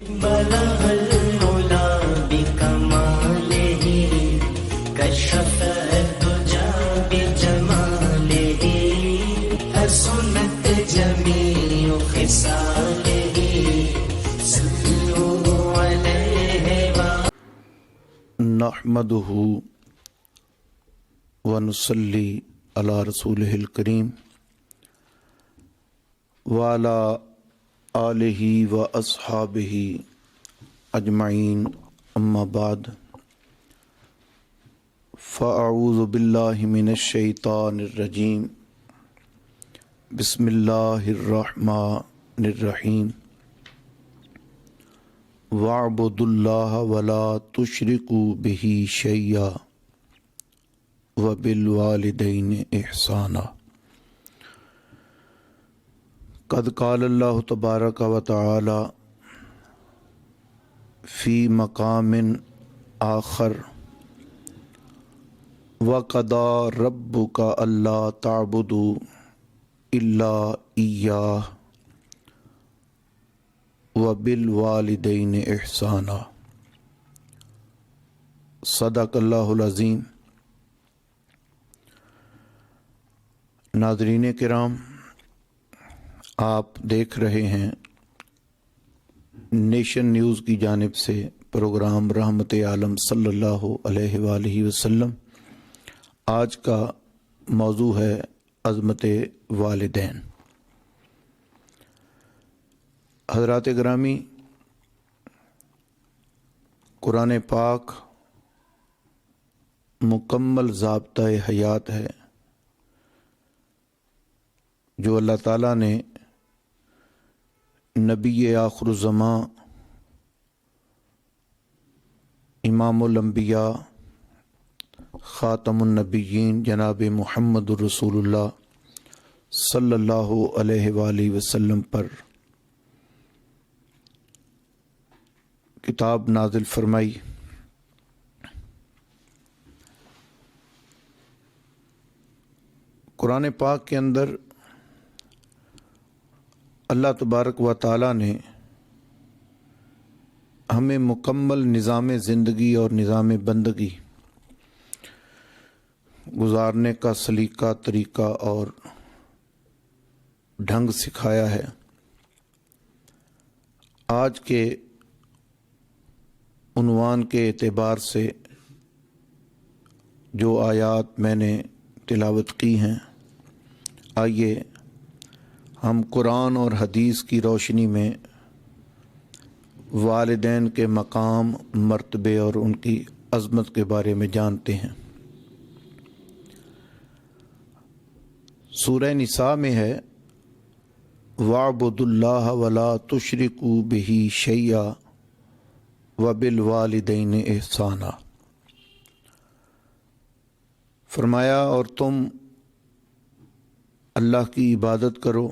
بلغ العلا بکمالہ کشف الدجى بجمالہ حسنت جمیع خصالہ صلوا علیہ نحمدہ ونصلی علی رسولہ الکریم وعلی آلہ و اصحابہ اجمعین اما بعد فاعوذ باللہ من الشیطان الرجیم بسم اللہ الرحمن الرحیم وَاعْبُدُوا اللَّهَ وَلَا تُشْرِكُوا بِهِ شَيْئًا وَبِالْوَالِدَيْنِ إِحْسَانًا قد قال اللہ تبارک و تعالی فی مقام آخر وَقَضَىٰ رَبُّكَ أَلَّا تَعْبُدُوا إِلَّا إِيَّاهُ وَبِالْوَالِدَيْنِ إِحْسَانًا صدق اللہ العظیم۔ ناظرین کرام، آپ دیکھ رہے ہیں نیشن نیوز کی جانب سے پروگرام رحمت عالم صلی اللہ علیہ وآلہ وسلم۔ آج کا موضوع ہے عظمت والدین۔ حضرات گرامی، قرآن پاک مکمل ضابطۂ حیات ہے جو اللہ تعالیٰ نے نبی آخر الزماں امام الانبیاء خاتم النبیین جناب محمد الرسول اللہ صلی اللہ علیہ وآلہ وسلم پر کتاب نازل فرمائی۔ قرآن پاک کے اندر اللہ تبارک و تعالیٰ نے ہمیں مکمل نظام زندگی اور نظام بندگی گزارنے کا سلیقہ، طریقہ اور ڈھنگ سکھایا ہے۔ آج کے عنوان کے اعتبار سے جو آیات میں نے تلاوت کی ہیں، آئیے ہم قرآن اور حدیث کی روشنی میں والدین کے مقام، مرتبے اور ان کی عظمت کے بارے میں جانتے ہیں۔ سورہ نساء میں ہے وَاعْبُدُوا اللَّهَ وَلَا تُشْرِكُوا بِهِ شَيْئًا وَبِالْوَالِدَيْنِ إِحْسَانًا۔ فرمایا اور تم اللہ کی عبادت کرو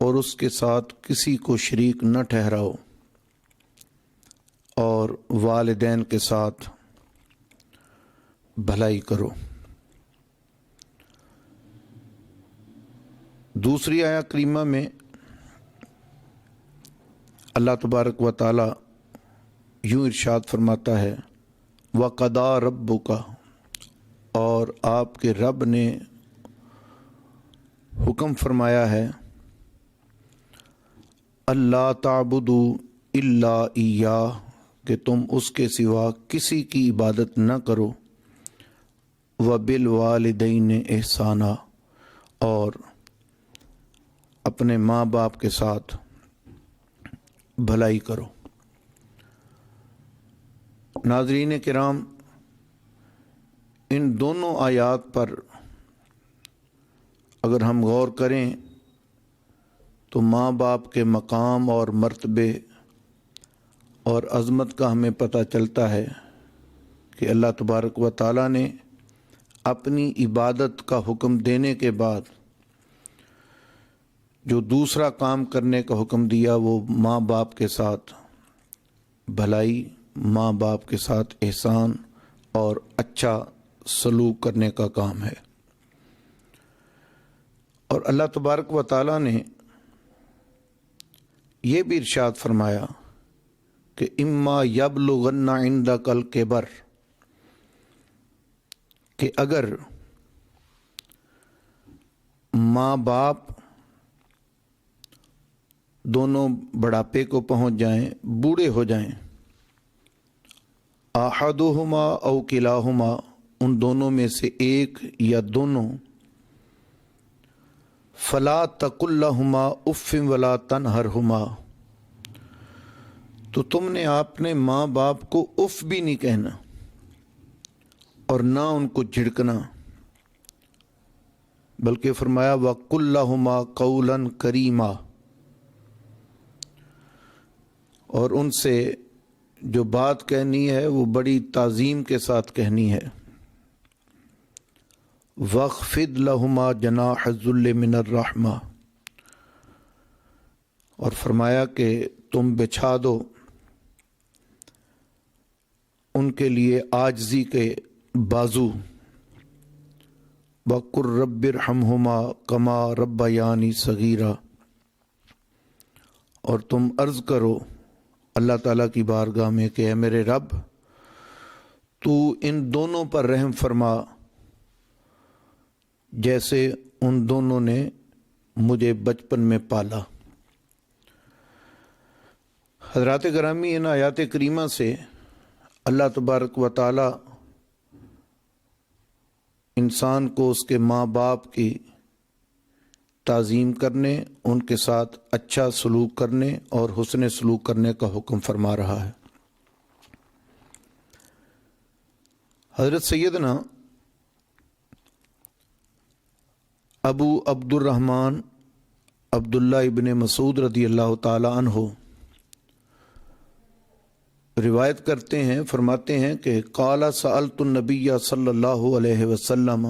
اور اس کے ساتھ کسی کو شریک نہ ٹھہراؤ، اور والدین کے ساتھ بھلائی کرو۔ دوسری آیت کریمہ میں اللہ تبارک و تعالی یوں ارشاد فرماتا ہے وَقَضَىٰ رَبُّكَ، اور آپ کے رب نے حکم فرمایا ہے اللہ تعبدوا الا ایاہ، کہ تم اس کے سوا کسی کی عبادت نہ کرو، وبالوالدین احسانا، اور اپنے ماں باپ کے ساتھ بھلائی کرو۔ ناظرین کرام، ان دونوں آیات پر اگر ہم غور کریں تو ماں باپ کے مقام اور مرتبے اور عظمت کا ہمیں پتہ چلتا ہے کہ اللہ تبارک و تعالیٰ نے اپنی عبادت کا حکم دینے کے بعد جو دوسرا کام کرنے کا حکم دیا وہ ماں باپ کے ساتھ بھلائی، ماں باپ کے ساتھ احسان اور اچھا سلوک کرنے کا کام ہے۔ اور اللہ تبارک و تعالیٰ نے یہ بھی ارشاد فرمایا کہ اما یبلغن عندک الکبر، کہ اگر ماں باپ دونوں بڑھاپے کو پہنچ جائیں، بوڑھے ہو جائیں، احدہما او کلاہما، ان دونوں میں سے ایک یا دونوں، فلا تقل لہما اف ولا تنہرہما، تو تم نے اپنے ماں باپ کو اف بھی نہیں کہنا اور نہ ان کو جھڑکنا، بلکہ فرمایا وَقُلْ لَهُمَا قَوْلًا كَرِيمًا، اور ان سے جو بات کہنی ہے وہ بڑی تعظیم کے ساتھ کہنی ہے۔ وَاخْفِضْ لَهُمَا جَنَاحَ الذُّلِّ مِنَ الرَّحْمَةِ، اور فرمایا کہ تم بچھا دو ان کے لیے عاجزی کے بازو، وَقُلْ رَبِّ ارْحَمْهُمَا كَمَا رَبَّيَانِي صَغِيرًا، اور تم عرض کرو اللہ تعالیٰ کی بارگاہ میں کہ اے میرے رب، تو ان دونوں پر رحم فرما جیسے ان دونوں نے مجھے بچپن میں پالا۔ حضرات گرامی، ان آیات کریمہ سے اللہ تبارک و تعالی انسان کو اس کے ماں باپ کی تعظیم کرنے، ان کے ساتھ اچھا سلوک کرنے اور حسن سلوک کرنے کا حکم فرما رہا ہے۔ حضرت سیدنا ابو عبد الرحمن عبداللہ ابن مسعود رضی اللہ تعالی عنہ روایت کرتے ہیں، فرماتے ہیں کہ قال سألت النبی صلی اللہ علیہ وسلم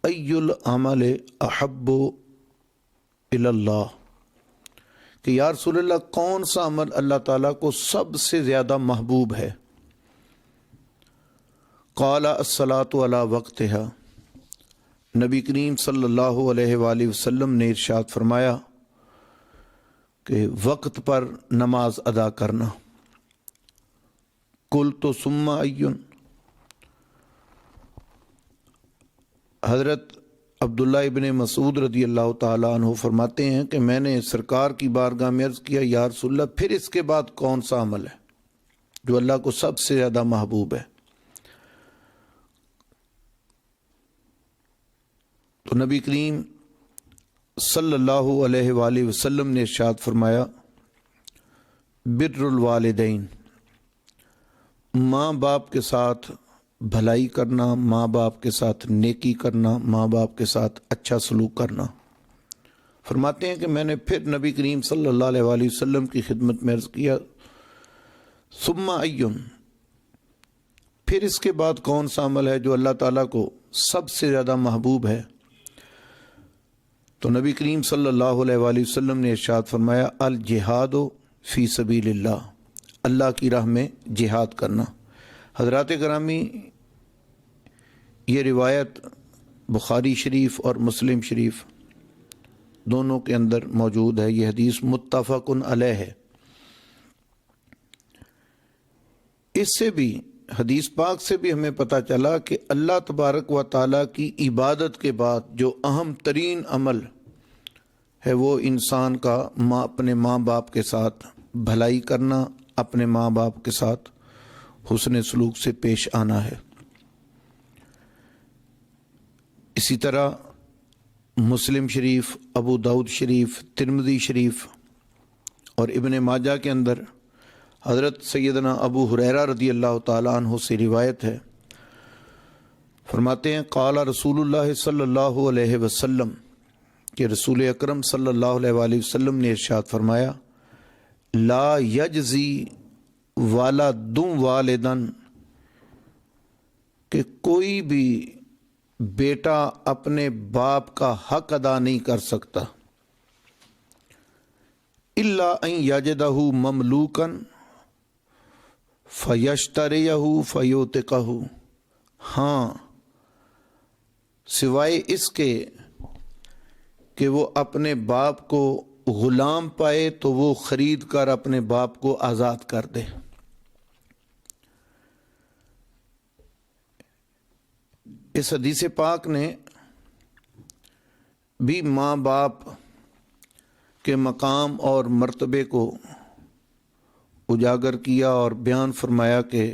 ای العمل احب الی اللہ، کہ یا رسول اللہ کون سا عمل اللہ تعالیٰ کو سب سے زیادہ محبوب ہے؟ قال الصلاۃ علی وقتہا، نبی کریم صلی اللہ علیہ وآلہ وسلم نے ارشاد فرمایا کہ وقت پر نماز ادا کرنا۔ قلت ثم ایون، حضرت عبداللہ ابن مسعود رضی اللہ تعالیٰ عنہ فرماتے ہیں کہ میں نے سرکار کی بارگاہ میں عرض کیا یا رسول اللہ پھر اس کے بعد کون سا عمل ہے جو اللہ کو سب سے زیادہ محبوب ہے؟ تو نبی کریم صلی اللہ علیہ وآلہ وسلم نے ارشاد فرمایا بر الوالدین، ماں باپ کے ساتھ بھلائی کرنا، ماں باپ کے ساتھ نیکی کرنا، ماں باپ کے ساتھ اچھا سلوک کرنا۔ فرماتے ہیں کہ میں نے پھر نبی کریم صلی اللہ علیہ وآلہ وسلم کی خدمت میں عرض کیا ثم ایون، پھر اس کے بعد کون سا عمل ہے جو اللہ تعالیٰ کو سب سے زیادہ محبوب ہے؟ تو نبی کریم صلی اللہ علیہ وآلہ وسلم نے ارشاد فرمایا الجہاد فی سبیل اللہ، اللہ کی راہ میں جہاد کرنا۔ حضرات گرامی، یہ روایت بخاری شریف اور مسلم شریف دونوں کے اندر موجود ہے، یہ حدیث متفق علیہ ہے۔ اس سے بھی حدیث پاک سے بھی ہمیں پتہ چلا کہ اللہ تبارک و تعالیٰ کی عبادت کے بعد جو اہم ترین عمل ہے وہ انسان کا اپنے ماں باپ کے ساتھ بھلائی کرنا، اپنے ماں باپ کے ساتھ حسن سلوک سے پیش آنا ہے۔ اسی طرح مسلم شریف، ابو داؤد شریف، ترمذی شریف اور ابن ماجہ کے اندر حضرت سیدنا ابو ہریرہ رضی اللہ تعالیٰ عنہ سے روایت ہے، فرماتے ہیں قال رسول اللہ صلی اللہ علیہ وسلم، کہ رسول اکرم صلی اللہ علیہ وآلہ وسلم نے ارشاد فرمایا لا یجزی والد والدن، کہ کوئی بھی بیٹا اپنے باپ کا حق ادا نہیں کر سکتا الا ان یجدہ مملوکا فیشتریہ فیوتقہ، ہاں سوائے اس کے کہ وہ اپنے باپ کو غلام پائے تو وہ خرید کر اپنے باپ کو آزاد کر دے۔ اس حدیث پاک نے بھی ماں باپ کے مقام اور مرتبے کو اجاگر کیا اور بیان فرمایا کہ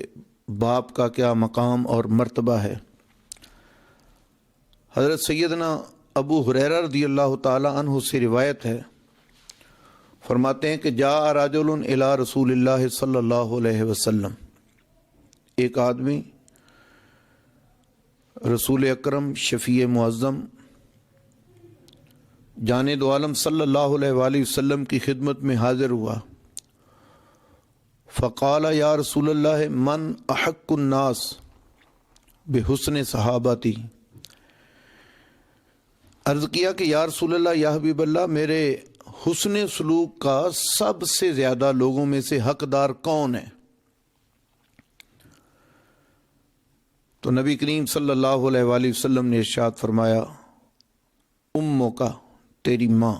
باپ کا کیا مقام اور مرتبہ ہے۔ حضرت سیدنا ابو ہریرہ رضی اللہ تعالی عنہ سے روایت ہے، فرماتے ہیں کہ جاء رجل الی رسول اللہ صلی اللہ علیہ وسلم، ایک آدمی رسول اکرم شفیع معظم جان دو عالم صلی اللہ علیہ وآلہ وسلم کی خدمت میں حاضر ہوا۔ فقال یا رسول اللہ من احق الناس بحسن صحابتی، عرض کیا کہ یا رسول اللہ، یا حبیب اللہ، میرے حسن سلوک کا سب سے زیادہ لوگوں میں سے حقدار کون ہے؟ تو نبی کریم صلی اللہ علیہ وآلہ وسلم نے ارشاد فرمایا اموں کا، تیری ماں۔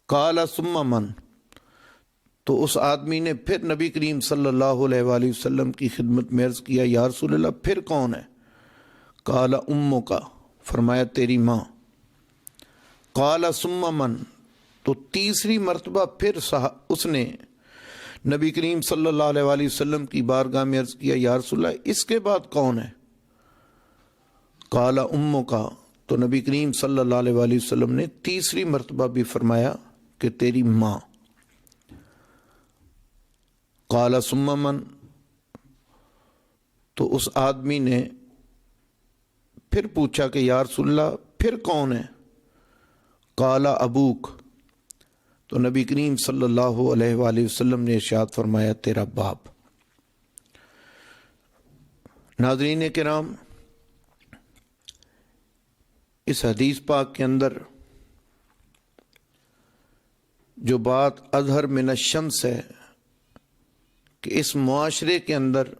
قال ثم من، تو اس آدمی نے پھر نبی کریم صلی اللہ علیہ وآلہ وسلم کی خدمت میں عرض کیا یا رسول اللہ پھر کون ہے؟ قال اموں کا، فرمایا تیری ماں۔ قال ثم من، تو تیسری مرتبہ پھر اس نے نبی کریم صلی اللہ علیہ وآلہ وسلم کی بارگاہ میں عرض کیا یا رسول اللہ اس کے بعد کون ہے؟ قال اموں کا، تو نبی کریم صلی اللہ علیہ وآلہ وسلم نے تیسری مرتبہ بھی فرمایا کہ تیری ماں۔ قال ثم من، تو اس آدمی نے پھر پوچھا کہ یا رسول اللہ پھر کون ہے؟ قال ابوک، تو نبی کریم صلی اللہ علیہ وآلہ وسلم نے ارشاد فرمایا تیرا باپ۔ ناظرین کرام، اس حدیث پاک کے اندر جو بات اظہر من الشمس ہے کہ اس معاشرے کے اندر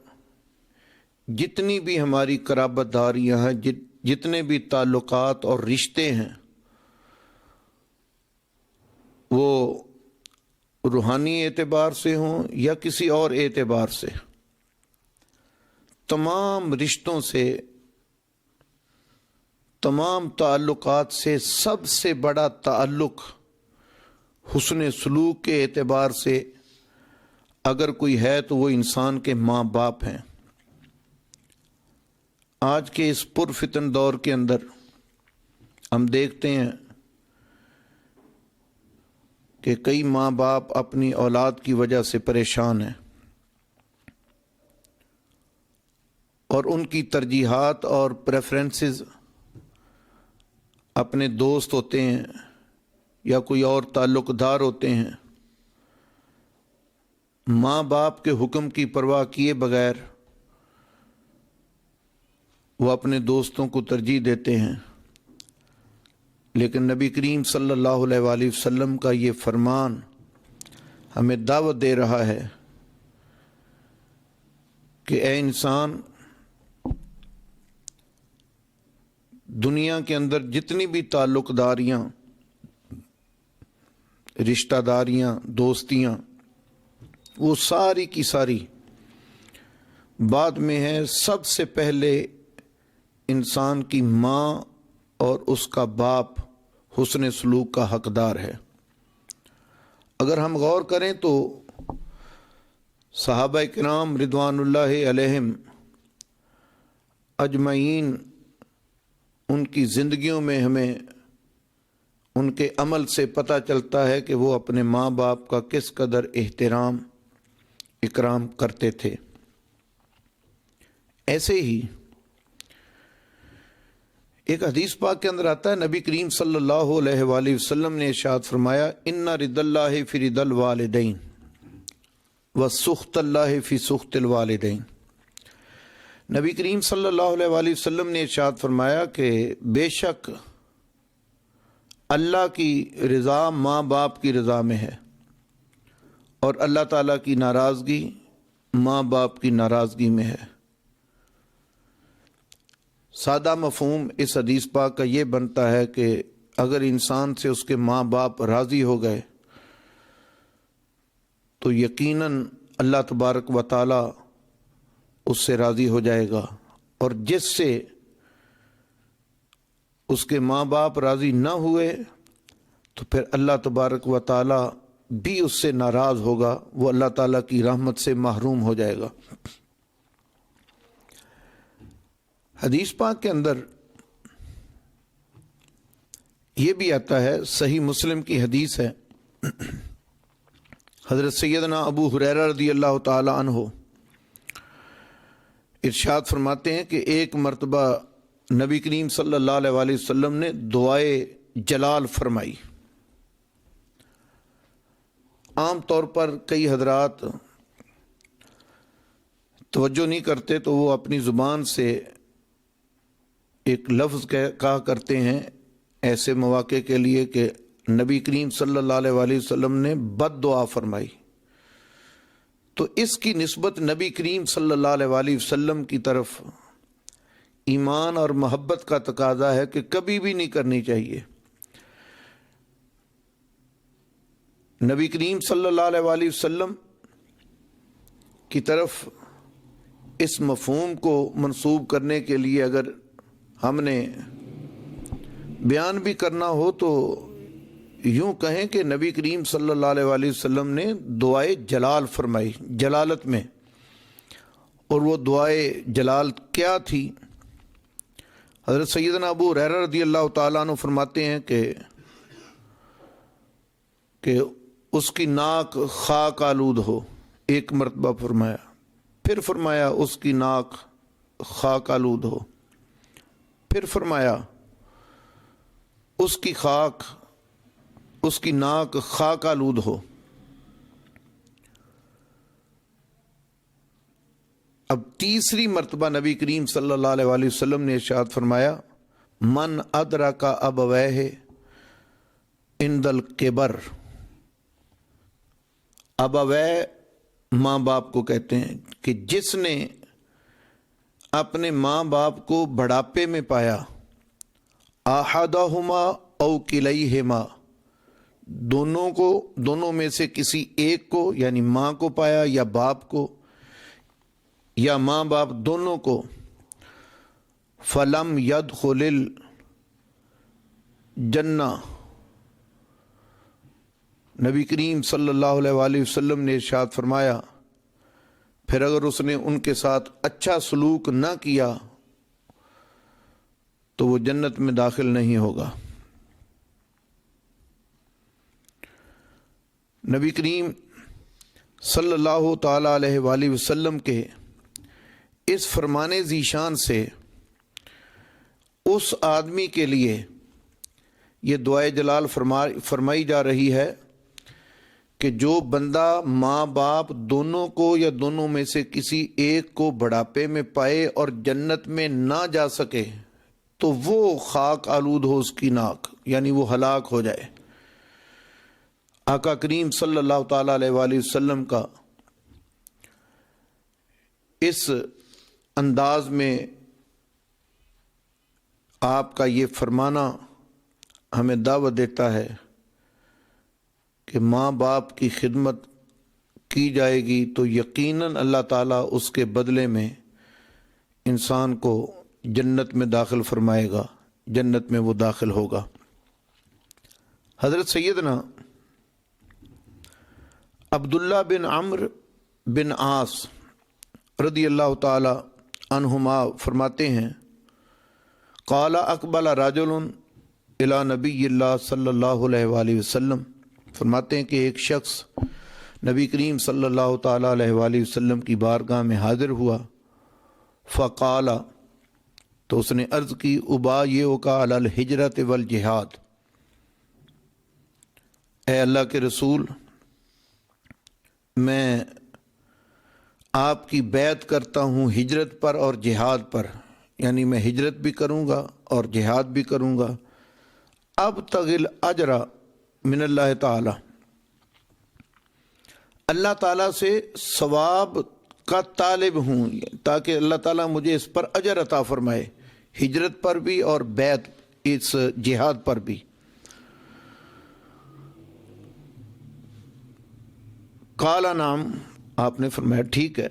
جتنی بھی ہماری قرابت داریاں ہیں، جتنے بھی تعلقات اور رشتے ہیں، وہ روحانی اعتبار سے ہوں یا کسی اور اعتبار سے، تمام رشتوں سے، تمام تعلقات سے سب سے بڑا تعلق حسن سلوک کے اعتبار سے اگر کوئی ہے تو وہ انسان کے ماں باپ ہیں۔ آج کے اس پرفتن دور کے اندر ہم دیکھتے ہیں کہ کئی ماں باپ اپنی اولاد کی وجہ سے پریشان ہیں اور ان کی ترجیحات اور پریفرنسز اپنے دوست ہوتے ہیں یا کوئی اور تعلق دار ہوتے ہیں، ماں باپ کے حکم کی پرواہ کیے بغیر وہ اپنے دوستوں کو ترجیح دیتے ہیں۔ لیکن نبی کریم صلی اللہ علیہ وآلہ وسلم کا یہ فرمان ہمیں دعوت دے رہا ہے کہ اے انسان، دنیا کے اندر جتنی بھی تعلق داریاں، رشتہ داریاں، دوستیاں، وہ ساری کی ساری بعد میں ہے، سب سے پہلے انسان کی ماں اور اس کا باپ حسن سلوک کا حقدار ہے۔ اگر ہم غور کریں تو صحابہ کرام رضوان اللہ علیہم اجمعین، ان کی زندگیوں میں ہمیں ان کے عمل سے پتہ چلتا ہے کہ وہ اپنے ماں باپ کا کس قدر احترام اکرام کرتے تھے۔ ایسے ہی ایک حدیث پاک کے اندر آتا ہے، نبی کریم صلی اللہ علیہ وآلہ وسلم نے ارشاد فرمایا ان رضا اللہ فی رضا الوالدین وسخط اللہ فی سخط الوالدین۔ نبی کریم صلی اللہ علیہ وآلہ وسلم نے ارشاد فرمایا کہ بے شک اللہ کی رضا ماں باپ کی رضا میں ہے اور اللہ تعالیٰ کی ناراضگی ماں باپ کی ناراضگی میں ہے۔ سادہ مفہوم اس حدیث پاک کا یہ بنتا ہے کہ اگر انسان سے اس کے ماں باپ راضی ہو گئے تو یقیناً اللہ تبارک و تعالی اس سے راضی ہو جائے گا، اور جس سے اس کے ماں باپ راضی نہ ہوئے تو پھر اللہ تبارک و تعالی بھی اس سے ناراض ہوگا، وہ اللہ تعالیٰ کی رحمت سے محروم ہو جائے گا۔ حدیث پاک کے اندر یہ بھی آتا ہے، صحیح مسلم کی حدیث ہے، حضرت سیدنا ابو ہریرہ رضی اللہ تعالی عنہ ارشاد فرماتے ہیں کہ ایک مرتبہ نبی کریم صلی اللہ علیہ وآلہ وسلم نے دعائے جلال فرمائی۔ عام طور پر کئی حضرات توجہ نہیں کرتے تو وہ اپنی زبان سے ایک لفظ کہا کرتے ہیں ایسے مواقع کے لیے کہ نبی کریم صلی اللہ علیہ وآلہ وسلم نے بد دعا فرمائی، تو اس کی نسبت نبی کریم صلی اللہ علیہ وآلہ وسلم کی طرف ایمان اور محبت کا تقاضا ہے کہ کبھی بھی نہیں کرنی چاہیے۔ نبی کریم صلی اللہ علیہ وآلہ وسلم کی طرف اس مفہوم کو منسوب کرنے کے لیے اگر ہم نے بیان بھی کرنا ہو تو یوں کہیں کہ نبی کریم صلی اللہ علیہ وآلہ وسلم نے دعائے جلال فرمائی، جلالت میں۔ اور وہ دعائے جلال کیا تھی؟ حضرت سیدنا ابو ہریرہ رضی اللہ تعالیٰ عنہ فرماتے ہیں کہ اس کی ناک خاک آلود ہو، ایک مرتبہ فرمایا، پھر فرمایا اس کی ناک خاک آلود ہو، پھر فرمایا اس کی ناک خاک آلود ہو۔ اب تیسری مرتبہ نبی کریم صلی اللہ علیہ وآلہ وسلم نے ارشاد فرمایا، من ادرک ابویہ عند الکبر۔ ابویہ ماں باپ کو کہتے ہیں کہ جس نے اپنے ماں باپ کو بڑھاپے میں پایا، احدہما او کلیہما، دونوں میں سے کسی ایک کو، یعنی ماں کو پایا یا باپ کو یا ماں باپ دونوں کو، فلم يدخل الجنہ، نبی کریم صلی اللہ علیہ وآلہ وسلم نے ارشاد فرمایا پھر اگر اس نے ان کے ساتھ اچھا سلوک نہ کیا تو وہ جنت میں داخل نہیں ہوگا۔ نبی کریم صلی اللہ تعالی علیہ وآلہ وسلم کے اس فرمان ذیشان سے اس آدمی کے لیے یہ دعائے جلال فرمائی جا رہی ہے کہ جو بندہ ماں باپ دونوں کو یا دونوں میں سے کسی ایک کو بڑھاپے میں پائے اور جنت میں نہ جا سکے تو وہ خاک آلود ہو اس کی ناک، یعنی وہ ہلاک ہو جائے۔ آقا کریم صلی اللہ تعالی علیہ وآلہ وسلم کا اس انداز میں آپ کا یہ فرمانا ہمیں دعوت دیتا ہے کہ ماں باپ کی خدمت کی جائے گی تو یقیناً اللہ تعالیٰ اس کے بدلے میں انسان کو جنت میں داخل فرمائے گا، جنت میں وہ داخل ہوگا۔ حضرت سیدنا عبداللہ بن عمرو بن عاص رضی اللہ تعالی عنہما فرماتے ہیں، قال اقبل رجل الی نبی اللہ صلی اللہ علیہ وآلہ وسلم، فرماتے ہیں کہ ایک شخص نبی کریم صلی اللہ تعالی علیہ وآلہ وسلم کی بارگاہ میں حاضر ہوا، فقال، تو اس نے عرض کی، ابایعک علی الہجرۃ والجہاد، اے اللہ کے رسول، میں آپ کی بیعت کرتا ہوں ہجرت پر اور جہاد پر، یعنی میں ہجرت بھی کروں گا اور جہاد بھی کروں گا، ابتغی الاجر من اللہ تعالی، اللہ تعالیٰ سے ثواب کا طالب ہوں تاکہ اللہ تعالیٰ مجھے اس پر اجر عطا فرمائے، ہجرت پر بھی اور بیعت اس جہاد پر بھی۔ قال نعم، آپ نے فرمایا ٹھیک ہے،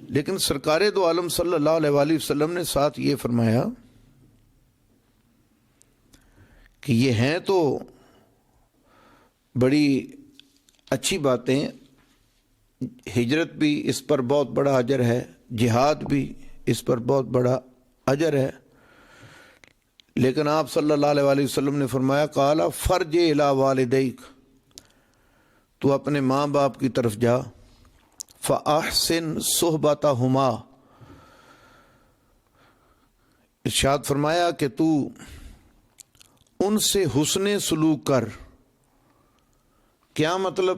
لیکن سرکار دو عالم صلی اللہ علیہ وآلہ وسلم نے ساتھ یہ فرمایا کہ یہ ہیں تو بڑی اچھی باتیں، ہجرت بھی اس پر بہت بڑا اجر ہے، جہاد بھی اس پر بہت بڑا اجر ہے، لیکن آپ صلی اللہ علیہ وآلہ وسلم نے فرمایا قال فرج الی والدیک، تو اپنے ماں باپ کی طرف جا، فاحسن صحبتہما، ارشاد فرمایا کہ تو ان سے حسن سلوک کر۔ کیا مطلب؟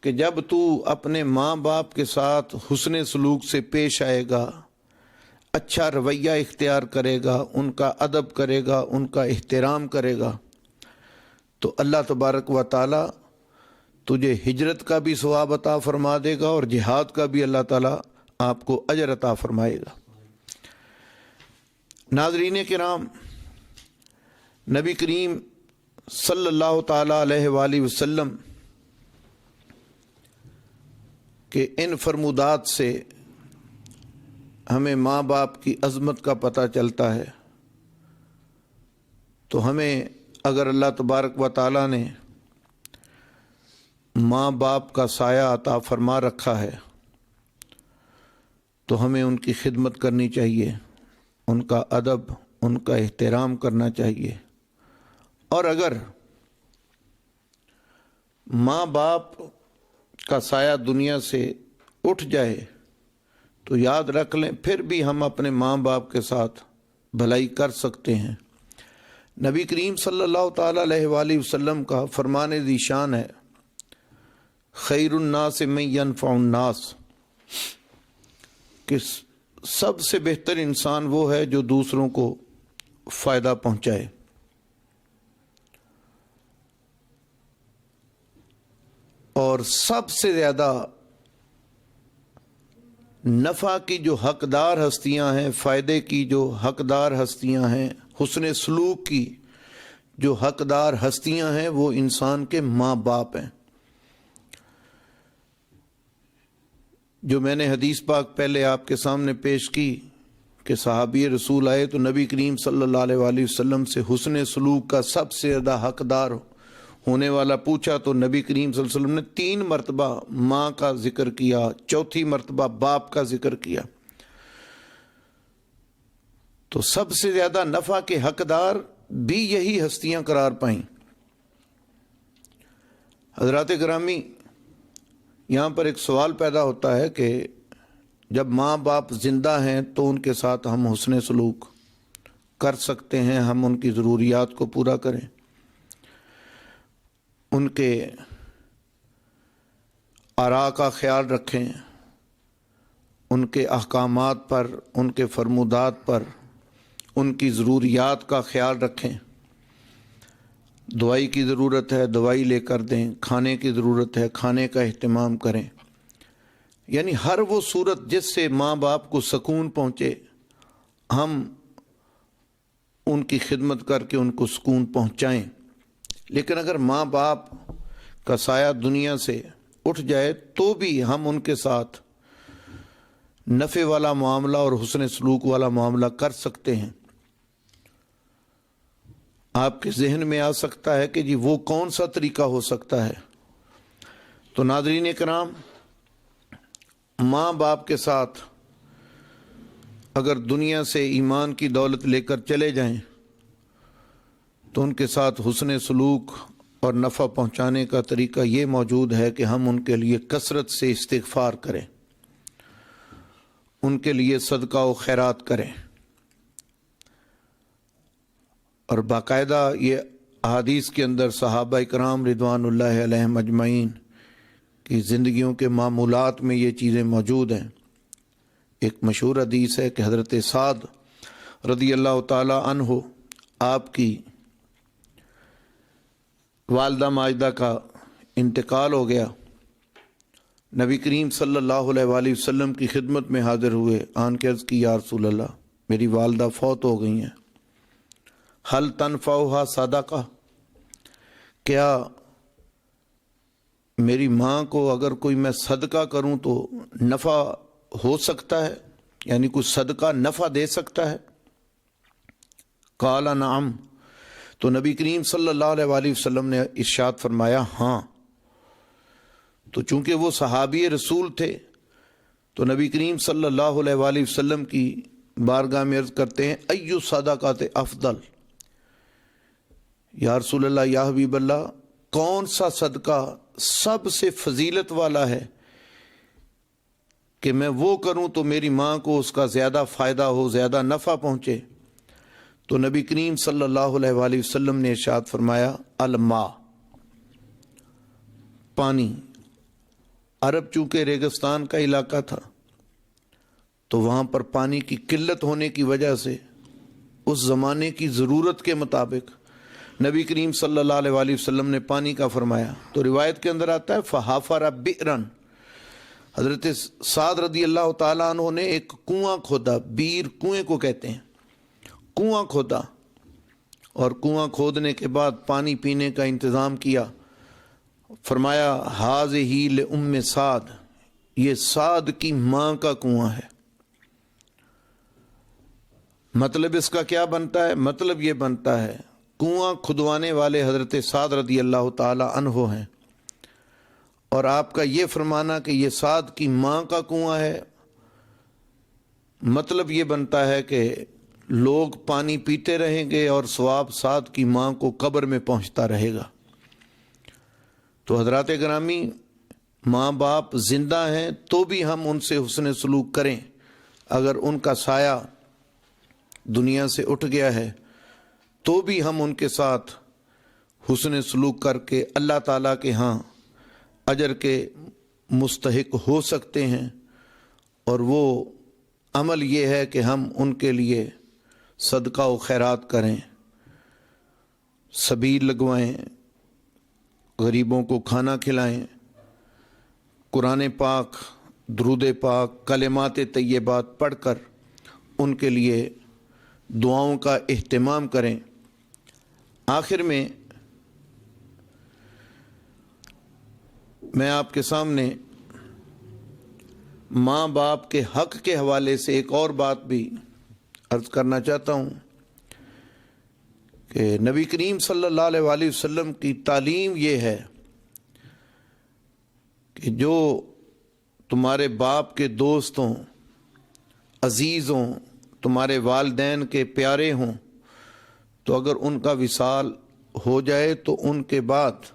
کہ جب تو اپنے ماں باپ کے ساتھ حسن سلوک سے پیش آئے گا، اچھا رویہ اختیار کرے گا، ان کا ادب کرے گا، ان کا احترام کرے گا، تو اللہ تبارک و تعالی تجھے ہجرت کا بھی ثواب عطا فرما دے گا اور جہاد کا بھی اللہ تعالیٰ آپ کو اجر عطا فرمائے گا۔ ناظرین کرام، نبی کریم صلی اللہ تعالیٰ علیہ وآلہ وسلم کے ان فرمودات سے ہمیں ماں باپ کی عظمت کا پتہ چلتا ہے، تو ہمیں اگر اللہ تبارک و تعالیٰ نے ماں باپ کا سایہ عطا فرما رکھا ہے تو ہمیں ان کی خدمت کرنی چاہیے، ان کا ادب، ان کا احترام کرنا چاہیے، اور اگر ماں باپ کا سایہ دنیا سے اٹھ جائے تو یاد رکھ لیں پھر بھی ہم اپنے ماں باپ کے ساتھ بھلائی کر سکتے ہیں۔ نبی کریم صلی اللہ تعالیٰ علیہ وآلہ وسلم کا فرمان ذی شان ہے، خیر الناس من ینفع الناس، کہ سب سے بہتر انسان وہ ہے جو دوسروں کو فائدہ پہنچائے۔ اور سب سے زیادہ نفع کی جو حقدار ہستیاں ہیں، فائدے کی جو حقدار ہستیاں ہیں، حسن سلوک کی جو حقدار ہستیاں ہیں، وہ انسان کے ماں باپ ہیں۔ جو میں نے حدیث پاک پہلے آپ کے سامنے پیش کی کہ صحابی رسول آئے تو نبی کریم صلی اللہ علیہ وآلہ وسلم سے حسن سلوک کا سب سے زیادہ حقدار ہونے والا پوچھا، تو نبی کریم صلی اللہ علیہ وسلم نے 3 مرتبہ ماں کا ذکر کیا، 4تھی مرتبہ باپ کا ذکر کیا۔ تو سب سے زیادہ نفع کے حقدار بھی یہی ہستیاں قرار پائیں۔ حضرات گرامی، یہاں پر ایک سوال پیدا ہوتا ہے کہ جب ماں باپ زندہ ہیں تو ان کے ساتھ ہم حسن سلوک کر سکتے ہیں، ہم ان کی ضروریات کو پورا کریں، ان کے آراء کا خیال رکھیں، ان کے احکامات پر، ان کے فرمودات پر، ان کی ضروریات کا خیال رکھیں۔ دوائی کی ضرورت ہے دوائی لے کر دیں، کھانے کی ضرورت ہے کھانے کا اہتمام کریں، یعنی ہر وہ صورت جس سے ماں باپ کو سکون پہنچے ہم ان کی خدمت کر کے ان کو سکون پہنچائیں۔ لیکن اگر ماں باپ کا سایہ دنیا سے اٹھ جائے تو بھی ہم ان کے ساتھ نفع والا معاملہ اور حسن سلوک والا معاملہ کر سکتے ہیں۔ آپ کے ذہن میں آ سکتا ہے کہ جی وہ کون سا طریقہ ہو سکتا ہے؟ تو ناظرین کرام، ماں باپ کے ساتھ اگر دنیا سے ایمان کی دولت لے کر چلے جائیں تو ان کے ساتھ حسن سلوک اور نفع پہنچانے کا طریقہ یہ موجود ہے کہ ہم ان کے لیے کثرت سے استغفار کریں، ان کے لیے صدقہ و خیرات کریں، اور باقاعدہ یہ احادیث کے اندر صحابہ کرام رضوان اللہ علیہم اجمعین کی زندگیوں کے معمولات میں یہ چیزیں موجود ہیں۔ ایک مشہور حدیث ہے کہ حضرت سعد رضی اللہ تعالی عنہ آپ کی والدہ ماجدہ کا انتقال ہو گیا، نبی کریم صلی اللہ علیہ وآلہ وسلم کی خدمت میں حاضر ہوئے، آن کے عرض کی یا رسول اللہ میری والدہ فوت ہو گئی ہیں، حل تنفعها صدقہ، کیا میری ماں کو اگر کوئی میں صدقہ کروں تو نفع ہو سکتا ہے، یعنی کوئی صدقہ نفع دے سکتا ہے؟ قال نعم، تو نبی کریم صلی اللہ علیہ وآلہ وسلم نے ارشاد فرمایا ہاں۔ تو چونکہ وہ صحابی رسول تھے تو نبی کریم صلی اللہ علیہ وآلہ وسلم کی بارگاہ میں عرض کرتے ہیں ایو صدقات افضل، یا رسول اللہ، یا حبیب اللہ، کون سا صدقہ سب سے فضیلت والا ہے کہ میں وہ کروں تو میری ماں کو اس کا زیادہ فائدہ ہو، زیادہ نفع پہنچے؟ تو نبی کریم صلی اللہ علیہ وآلہ وسلم نے ارشاد فرمایا الماء، پانی۔ عرب چونکہ ریگستان کا علاقہ تھا تو وہاں پر پانی کی قلت ہونے کی وجہ سے اس زمانے کی ضرورت کے مطابق نبی کریم صلی اللہ علیہ وآلہ وسلم نے پانی کا فرمایا۔ تو روایت کے اندر آتا ہے فحافر بئرن، حضرت سعد رضی اللہ تعالیٰ عنہ نے ایک کنواں کھودا، بیر کنویں کو کہتے ہیں، کنواں کھودا، اور کنواں کھودنے کے بعد پانی پینے کا انتظام کیا۔ فرمایا ہذہ لأم سعد، یہ سعد کی ماں کا کنواں ہے۔ مطلب اس کا کیا بنتا ہے؟ مطلب یہ بنتا ہے کنواں کھدوانے والے حضرت سعد رضی اللہ تعالی عنہ ہیں، اور آپ کا یہ فرمانا کہ یہ سعد کی ماں کا کنواں ہے، مطلب یہ بنتا ہے کہ لوگ پانی پیتے رہیں گے اور ثواب سعد کی ماں کو قبر میں پہنچتا رہے گا۔ تو حضرات گرامی، ماں باپ زندہ ہیں تو بھی ہم ان سے حسن سلوک کریں، اگر ان کا سایہ دنیا سے اٹھ گیا ہے تو بھی ہم ان کے ساتھ حسن سلوک کر کے اللہ تعالیٰ کے ہاں اجر کے مستحق ہو سکتے ہیں۔ اور وہ عمل یہ ہے کہ ہم ان کے لیے صدقہ و خیرات کریں، سبیل لگوائیں، غریبوں کو کھانا کھلائیں، قرآن پاک، درود پاک، کلمات طیبات پڑھ کر ان کے لیے دعاؤں کا اہتمام کریں۔ آخر میں میں آپ کے سامنے ماں باپ کے حق کے حوالے سے ایک اور بات بھی عرض کرنا چاہتا ہوں کہ نبی کریم صلی اللہ علیہ وآلہ وسلم کی تعلیم یہ ہے کہ جو تمہارے باپ کے دوست ہوں، عزیز ہوں، تمہارے والدین کے پیارے ہوں، تو اگر ان کا وصال ہو جائے تو ان کے بعد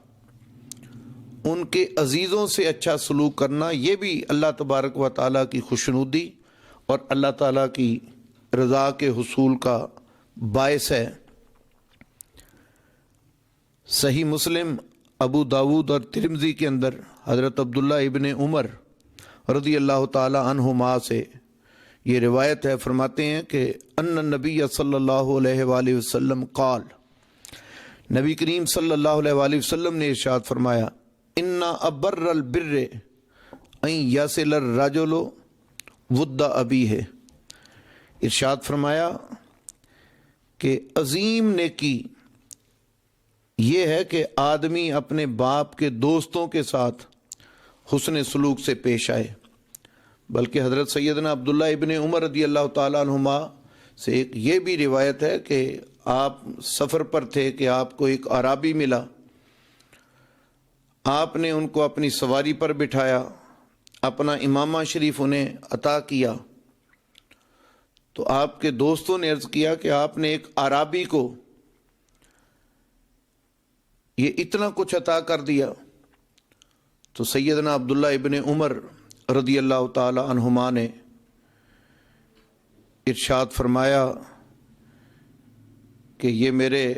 ان کے عزیزوں سے اچھا سلوک کرنا، یہ بھی اللہ تبارک و تعالیٰ کی خوشنودی اور اللہ تعالیٰ کی رضا کے حصول کا باعث ہے۔ صحیح مسلم، ابو داود اور ترمذی کے اندر حضرت عبداللہ ابن عمر رضی اللہ تعالی عنہما سے یہ روایت ہے، فرماتے ہیں کہ ان النبی صلی اللہ علیہ وآلہ وسلم قال، نبی کریم صلی اللہ علیہ وآلہ وسلم نے ارشاد فرمایا ان ابر البر ان یصل الرجل ود ابیہ، ارشاد فرمایا کہ عظیم نیکی یہ ہے کہ آدمی اپنے باپ کے دوستوں کے ساتھ حسن سلوک سے پیش آئے۔ بلکہ حضرت سیدنا عبداللہ ابن عمر رضی اللہ تعالیٰ عنہما سے ایک یہ بھی روایت ہے کہ آپ سفر پر تھے کہ آپ کو ایک اعرابی ملا، آپ نے ان کو اپنی سواری پر بٹھایا، اپنا امامہ شریف انہیں عطا کیا، تو آپ کے دوستوں نے عرض کیا کہ آپ نے ایک اعرابی کو یہ اتنا کچھ عطا کر دیا۔ تو سیدنا عبداللہ ابن عمر رضی اللہ تعالی عنہما نے ارشاد فرمایا کہ یہ میرے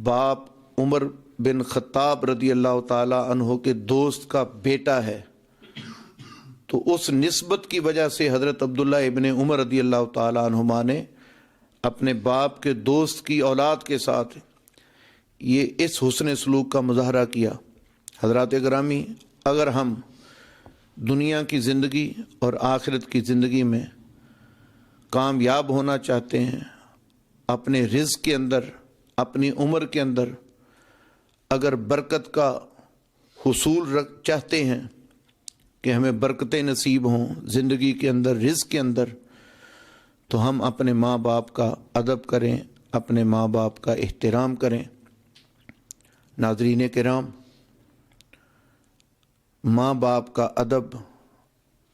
باپ عمر بن خطاب رضی اللہ تعالی عنہ کے دوست کا بیٹا ہے۔ تو اس نسبت کی وجہ سے حضرت عبداللہ ابن عمر رضی اللہ تعالی عنہما نے اپنے باپ کے دوست کی اولاد کے ساتھ یہ اس حسن سلوک کا مظاہرہ کیا۔ حضرات گرامی، اگر ہم دنیا کی زندگی اور آخرت کی زندگی میں کامیاب ہونا چاہتے ہیں، اپنے رزق کے اندر، اپنی عمر کے اندر اگر برکت کا حصول چاہتے ہیں کہ ہمیں برکتیں نصیب ہوں زندگی کے اندر، رزق کے اندر، تو ہم اپنے ماں باپ کا ادب کریں، اپنے ماں باپ کا احترام کریں۔ ناظرین کرام، ماں باپ کا ادب،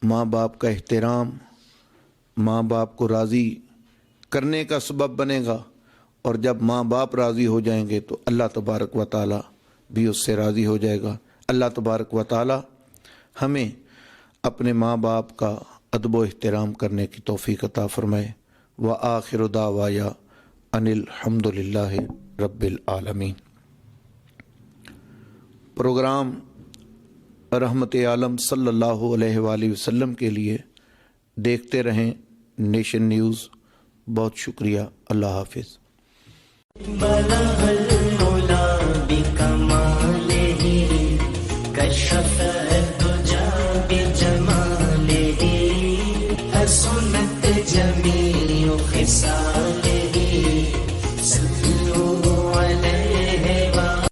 ماں باپ کا احترام ماں باپ کو راضی کرنے کا سبب بنے گا، اور جب ماں باپ راضی ہو جائیں گے تو اللہ تبارک و تعالی بھی اس سے راضی ہو جائے گا۔ اللہ تبارک و تعالی ہمیں اپنے ماں باپ کا ادب و احترام کرنے کی توفیق عطا فرمائے۔ وآخر دعوایا ان الحمد للہ رب العالمین۔ پروگرام رحمت عالم صلی اللہ علیہ وآلہ وسلم کے لیے دیکھتے رہیں نیشن نیوز۔ بہت شکریہ، اللہ حافظ۔ بلغ العلا بکمالہ کشف الدجى بجمالہ حسنت جمیع